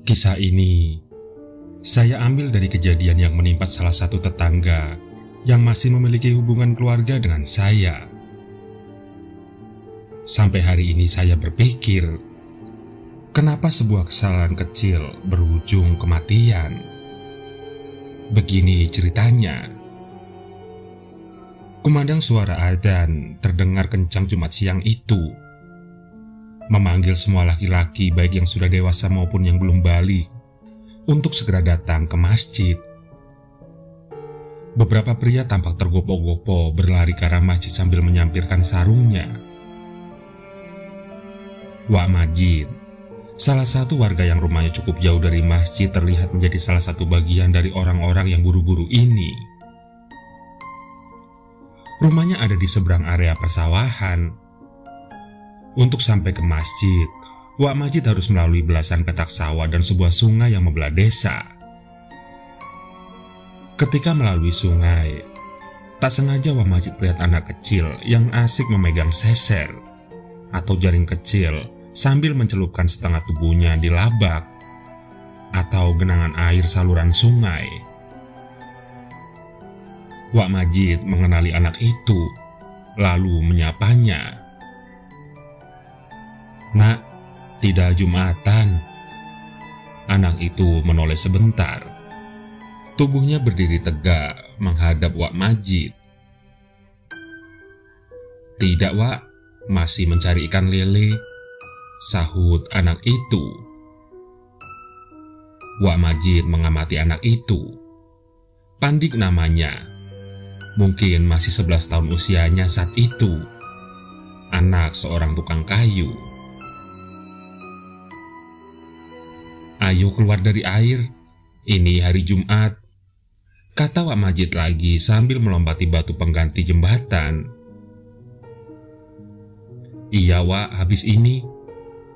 Kisah ini saya ambil dari kejadian yang menimpa salah satu tetangga yang masih memiliki hubungan keluarga dengan saya. Sampai hari ini saya berpikir, kenapa sebuah kesalahan kecil berujung kematian? Begini ceritanya. Kumandang suara adzan terdengar kencang Jumat siang itu, memanggil semua laki-laki baik yang sudah dewasa maupun yang belum balik untuk segera datang ke masjid. Beberapa pria tampak tergopoh-gopoh berlari ke arah masjid sambil menyampirkan sarungnya. Wak Majid, salah satu warga yang rumahnya cukup jauh dari masjid, terlihat menjadi salah satu bagian dari orang-orang yang buru-buru ini. Rumahnya ada di seberang area persawahan. Untuk sampai ke masjid, Wak Majid harus melalui belasan petak sawah dan sebuah sungai yang membelah desa. Ketika melalui sungai, tak sengaja Wak Majid melihat anak kecil yang asik memegang seser atau jaring kecil sambil mencelupkan setengah tubuhnya di labak atau genangan air saluran sungai. Wak Majid mengenali anak itu, lalu menyapanya. "Nak, tidak Jumatan." Anak itu menoleh sebentar. Tubuhnya berdiri tegak menghadap Wak Majid. "Tidak, Wak, masih mencari ikan lele," sahut anak itu. Wak Majid mengamati anak itu. Pandik namanya. Mungkin masih 11 tahun usianya saat itu. Anak seorang tukang kayu. "Ayo keluar dari air. Ini hari Jumat," kata Wak Majid lagi sambil melompati batu pengganti jembatan. "Iya, Wak, habis ini,"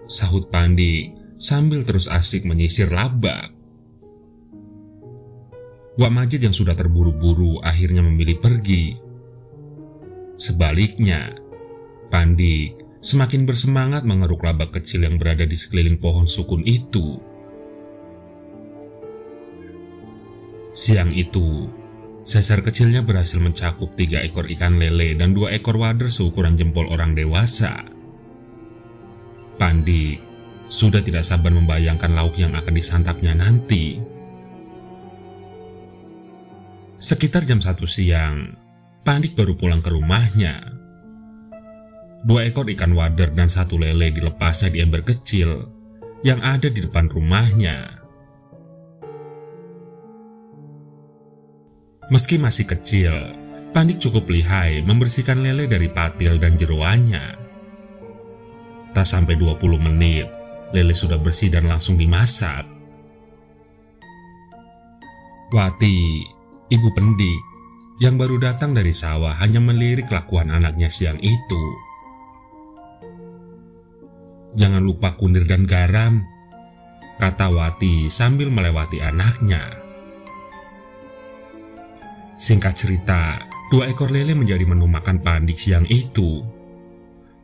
sahut Pandik sambil terus asik menyisir labak. Wak Majid yang sudah terburu-buru akhirnya memilih pergi. Sebaliknya, Pandik semakin bersemangat mengeruk labak kecil yang berada di sekeliling pohon sukun itu. Siang itu, seser kecilnya berhasil mencakup 3 ekor ikan lele dan 2 ekor wader seukuran jempol orang dewasa. Pandik sudah tidak sabar membayangkan lauk yang akan disantapnya nanti. Sekitar jam 1 siang, Pandik baru pulang ke rumahnya. 2 ekor ikan wader dan 1 lele dilepasnya di ember kecil yang ada di depan rumahnya. Meski masih kecil, Pandik cukup lihai membersihkan lele dari patil dan jeroannya. Tak sampai 20 menit, lele sudah bersih dan langsung dimasak. Wati, ibu Pendik, yang baru datang dari sawah, hanya melirik kelakuan anaknya siang itu. "Jangan lupa kunir dan garam," kata Wati sambil melewati anaknya. Singkat cerita, 2 ekor lele menjadi menu makan Pandik siang itu,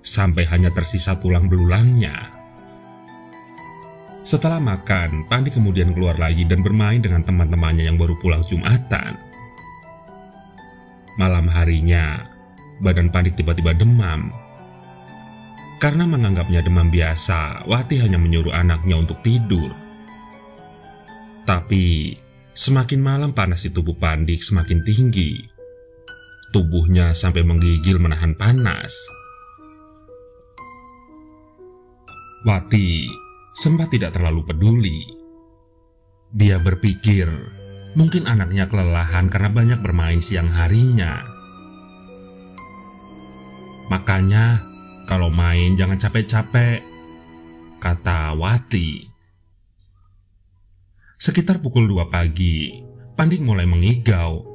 sampai hanya tersisa tulang belulangnya. Setelah makan, Pandik kemudian keluar lagi dan bermain dengan teman-temannya yang baru pulang Jumatan. Malam harinya, badan Pandik tiba-tiba demam. Karena menganggapnya demam biasa, Wati hanya menyuruh anaknya untuk tidur. Tapi, semakin malam panas di tubuh Pandik semakin tinggi. Tubuhnya sampai menggigil menahan panas. Wati sempat tidak terlalu peduli. Dia berpikir mungkin anaknya kelelahan karena banyak bermain siang harinya. "Makanya kalau main jangan capek-capek," kata Wati. Sekitar pukul 2 pagi, Pandik mulai mengigau.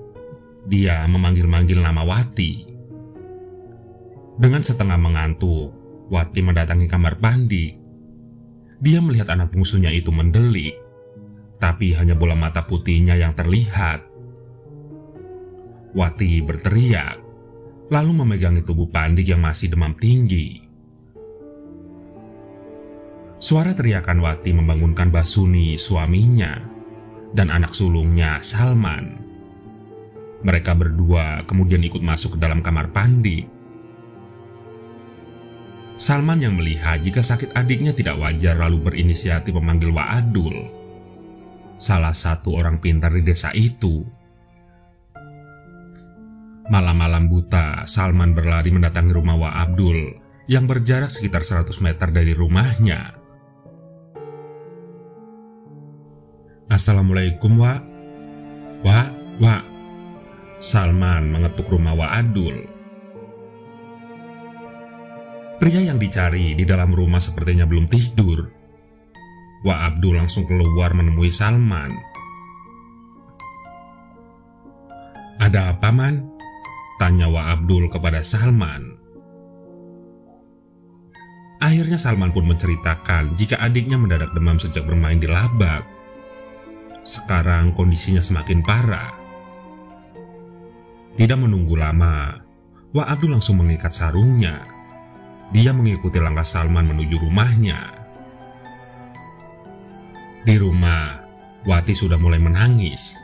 Dia memanggil-manggil nama Wati. Dengan setengah mengantuk, Wati mendatangi kamar Pandik. Dia melihat anak bungsunya itu mendelik, tapi hanya bola mata putihnya yang terlihat. Wati berteriak, lalu memegangi tubuh Pandik yang masih demam tinggi. Suara teriakan Wati membangunkan Basuni, suaminya, dan anak sulungnya, Salman. Mereka berdua kemudian ikut masuk ke dalam kamar Pandi. Salman yang melihat jika sakit adiknya tidak wajar lalu berinisiatif memanggil Wa Abdul, salah satu orang pintar di desa itu. Malam-malam buta, Salman berlari mendatangi rumah Wa Abdul yang berjarak sekitar 100 meter dari rumahnya. "Assalamualaikum, Wa." Wa. Salman mengetuk rumah Wa Abdul. Pria yang dicari di dalam rumah sepertinya belum tidur. Wa Abdul langsung keluar menemui Salman. "Ada apa, Man?" tanya Wa Abdul kepada Salman. Akhirnya Salman pun menceritakan jika adiknya mendadak demam sejak bermain di labak. Sekarang kondisinya semakin parah. Tidak menunggu lama, Wa Abdul langsung mengikat sarungnya. Dia mengikuti langkah Salman menuju rumahnya. Di rumah, Wati sudah mulai menangis.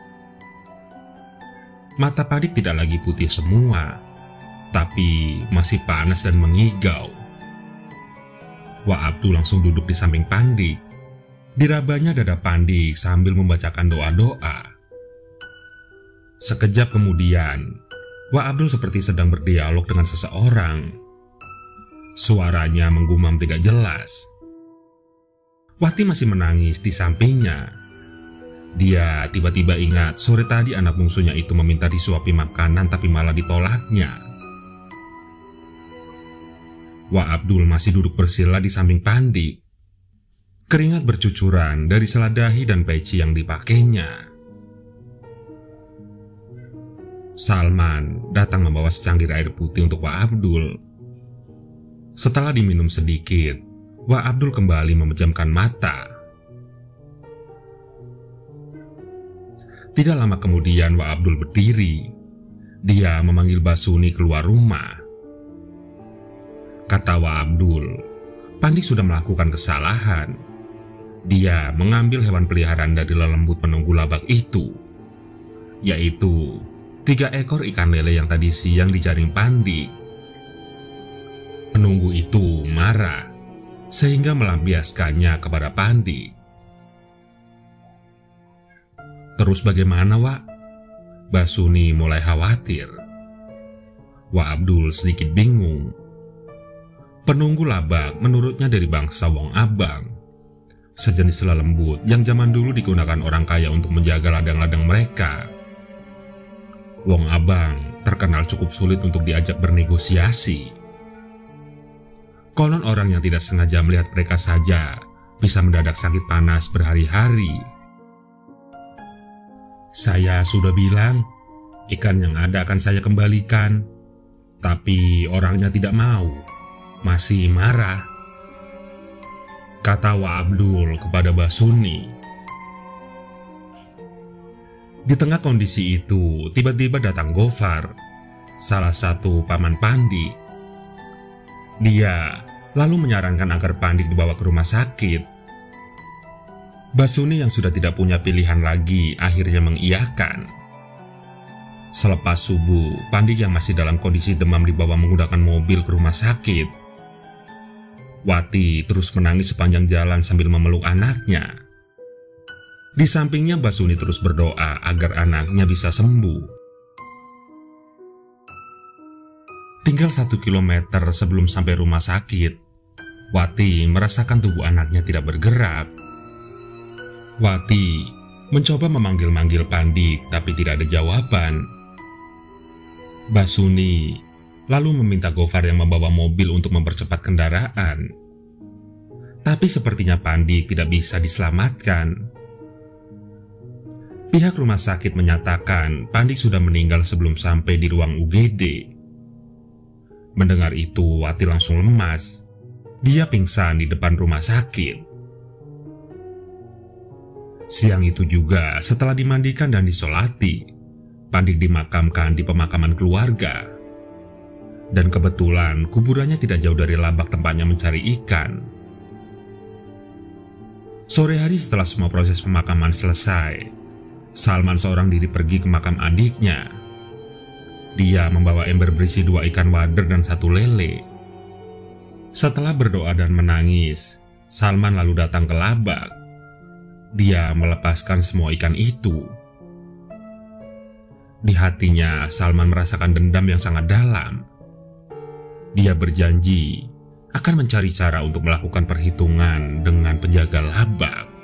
Mata Padik tidak lagi putih semua, tapi masih panas dan mengigau. Wa Abdul langsung duduk di samping Pandik. Dirabanya dada Pandik sambil membacakan doa-doa. Sekejap kemudian, Wa Abdul seperti sedang berdialog dengan seseorang. Suaranya menggumam tidak jelas. Wati masih menangis di sampingnya. Dia tiba-tiba ingat sore tadi anak bungsunya itu meminta disuapi makanan tapi malah ditolaknya. Wa Abdul masih duduk bersila di samping Pandik. Keringat bercucuran dari sela dahi dan peci yang dipakainya. Salman datang membawa secangkir air putih untuk Wa Abdul. Setelah diminum sedikit, Wa Abdul kembali memejamkan mata. Tidak lama kemudian Wa Abdul berdiri. Dia memanggil Basuni keluar rumah. Kata Wa Abdul, Pandik sudah melakukan kesalahan. Dia mengambil hewan peliharaan dari lelembut penunggu labak itu, yaitu 3 ekor ikan lele yang tadi siang dijaring Pandik. Penunggu itu marah sehingga melampiaskannya kepada Pandik. Terus bagaimana, Wa? Basuni mulai khawatir. Wa Abdul sedikit bingung. Penunggu labak menurutnya dari bangsa Wong Abang, sejenis lelembut yang zaman dulu digunakan orang kaya untuk menjaga ladang-ladang mereka. Wong Abang terkenal cukup sulit untuk diajak bernegosiasi. Konon orang yang tidak sengaja melihat mereka saja bisa mendadak sakit panas berhari-hari. Saya sudah bilang, ikan yang ada akan saya kembalikan, tapi orangnya tidak mau, masih marah, kata Wa Abdul kepada Basuni. Di tengah kondisi itu, tiba-tiba datang Gofar, salah satu paman Pandik. Dia lalu menyarankan agar Pandik dibawa ke rumah sakit. Basuni yang sudah tidak punya pilihan lagi akhirnya mengiyakan. Selepas subuh, Pandik yang masih dalam kondisi demam dibawa menggunakan mobil ke rumah sakit. Wati terus menangis sepanjang jalan sambil memeluk anaknya. Di sampingnya Basuni terus berdoa agar anaknya bisa sembuh. Tinggal 1 kilometer sebelum sampai rumah sakit, Wati merasakan tubuh anaknya tidak bergerak. Wati mencoba memanggil-manggil Pandik tapi tidak ada jawaban. Basuni lalu meminta Gofar yang membawa mobil untuk mempercepat kendaraan. Tapi sepertinya Pandik tidak bisa diselamatkan. Pihak rumah sakit menyatakan Pandik sudah meninggal sebelum sampai di ruang UGD. Mendengar itu, Wati langsung lemas. Dia pingsan di depan rumah sakit. Siang itu juga, setelah dimandikan dan disolati, Pandik dimakamkan di pemakaman keluarga. Dan kebetulan kuburannya tidak jauh dari labak tempatnya mencari ikan. Sore hari setelah semua proses pemakaman selesai, Salman seorang diri pergi ke makam adiknya. Dia membawa ember berisi 2 ikan wader dan 1 lele. Setelah berdoa dan menangis, Salman lalu datang ke Labak. Dia melepaskan semua ikan itu. Di hatinya, Salman merasakan dendam yang sangat dalam. Dia berjanji akan mencari cara untuk melakukan perhitungan dengan penjaga Labak.